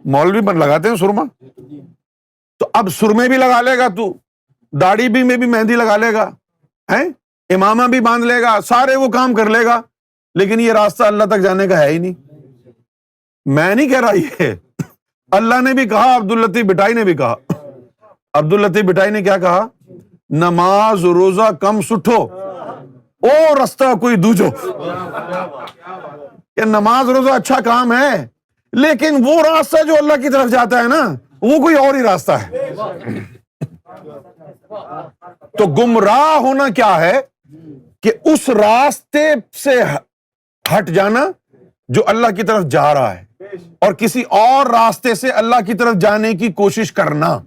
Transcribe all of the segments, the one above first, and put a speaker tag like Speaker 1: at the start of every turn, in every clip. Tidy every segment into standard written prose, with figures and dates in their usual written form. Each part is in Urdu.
Speaker 1: مولوی پر لگاتے ہیں سرما، تو اب سرمے بھی لگا لے گا تو، داڑھی بھی میں بھی مہندی لگا لے گا، ہیں امامہ بھی باندھ لے گا، سارے وہ کام کر لے گا، لیکن یہ راستہ اللہ تک جانے کا ہے ہی نہیں۔ میں نہیں کہہ رہا یہ، اللہ نے بھی کہا، عبداللطیف بٹائی نے بھی کہا۔ عبداللطیف بٹائی نے کیا کہا؟ نماز روزہ کم سٹھو او رستہ کوئی دوجو، کہ نماز روزہ اچھا کام ہے لیکن وہ راستہ جو اللہ کی طرف جاتا ہے نا وہ کوئی اور ہی راستہ ہے۔ تو گمراہ ہونا کیا ہے؟ کہ اس راستے سے ہٹ جانا جو اللہ کی طرف جا رہا ہے اور کسی اور راستے سے اللہ کی طرف جانے کی کوشش کرنا۔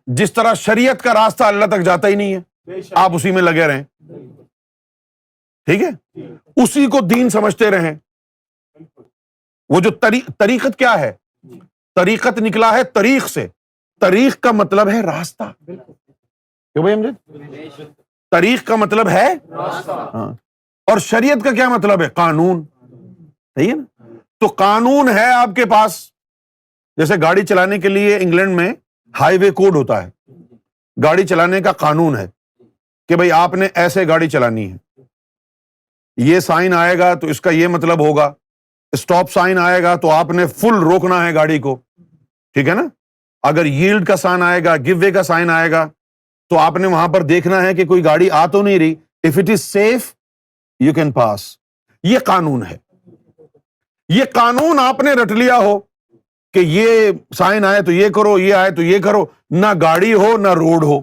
Speaker 1: جس طرح شریعت کا راستہ اللہ تک جاتا ہی نہیں ہے، آپ اسی میں لگے رہیں، ٹھیک ہے، اسی کو دین سمجھتے رہیں۔ وہ جو طریقت کیا ہے؟ طریقت نکلا ہے طریق سے، طریق کا مطلب ہے راستہ، کیوں بھائی امجد؟ طریق کا مطلب ہے ہاں، اور شریعت کا کیا مطلب ہے؟ قانون، صحیح ہے نا؟ تو قانون ہے آپ کے پاس، جیسے گاڑی چلانے کے لیے انگلینڈ میں ہائی وے کوڈ ہوتا ہے، گاڑی چلانے کا قانون ہے کہ بھئی آپ نے ایسے گاڑی چلانی ہے، یہ سائن آئے گا تو اس کا یہ مطلب ہوگا، اسٹاپ سائن آئے گا تو آپ نے فل روکنا ہے گاڑی کو، ٹھیک ہے نا؟ اگر ییلڈ کا سائن آئے گا، گیو وے کا سائن آئے گا تو آپ نے وہاں پر دیکھنا ہے کہ کوئی گاڑی آ تو نہیں رہی، if it is safe you can pass. یہ قانون ہے۔ یہ قانون آپ نے رٹ لیا ہو کہ یہ سائن آئے تو یہ کرو، یہ آئے تو یہ کرو، نہ گاڑی ہو نہ روڈ ہو،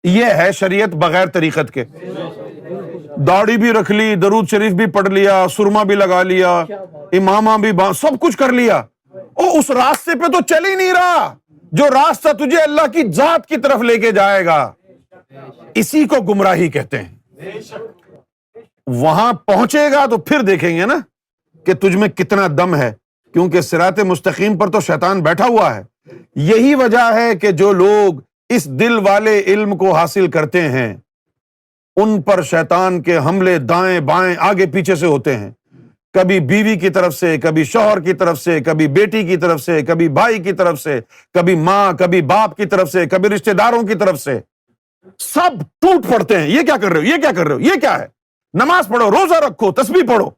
Speaker 1: یہ ہے شریعت بغیر طریقت کے۔ داڑھی بھی رکھ لی، درود شریف بھی پڑھ لیا، سرما بھی لگا لیا، امامہ بھی سب کچھ کر لیا، اور اس راستے پہ تو چل ہی نہیں رہا جو راستہ تجھے اللہ کی ذات کی طرف لے کے جائے گا۔ اسی کو گمراہی کہتے ہیں۔ وہاں پہنچے گا تو پھر دیکھیں گے نا کہ تجھ میں کتنا دم ہے، کیونکہ صراط مستقیم پر تو شیطان بیٹھا ہوا ہے۔ یہی وجہ ہے کہ جو لوگ اس دل والے علم کو حاصل کرتے ہیں ان پر شیطان کے حملے دائیں بائیں آگے پیچھے سے ہوتے ہیں، کبھی بیوی کی طرف سے، کبھی شوہر کی طرف سے، کبھی بیٹی کی طرف سے، کبھی بھائی کی طرف سے، کبھی ماں کبھی باپ کی طرف سے، کبھی رشتہ داروں کی طرف سے، سب ٹوٹ پڑتے ہیں۔ یہ کیا کر رہے ہو؟ یہ کیا کر رہے ہو؟ یہ کیا ہے؟ نماز پڑھو، روزہ رکھو، تسبیح پڑھو،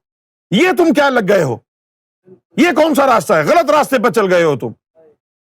Speaker 1: یہ تم کیا لگ گئے ہو؟ یہ کون سا راستہ ہے؟ غلط راستے پر چل گئے ہو تم۔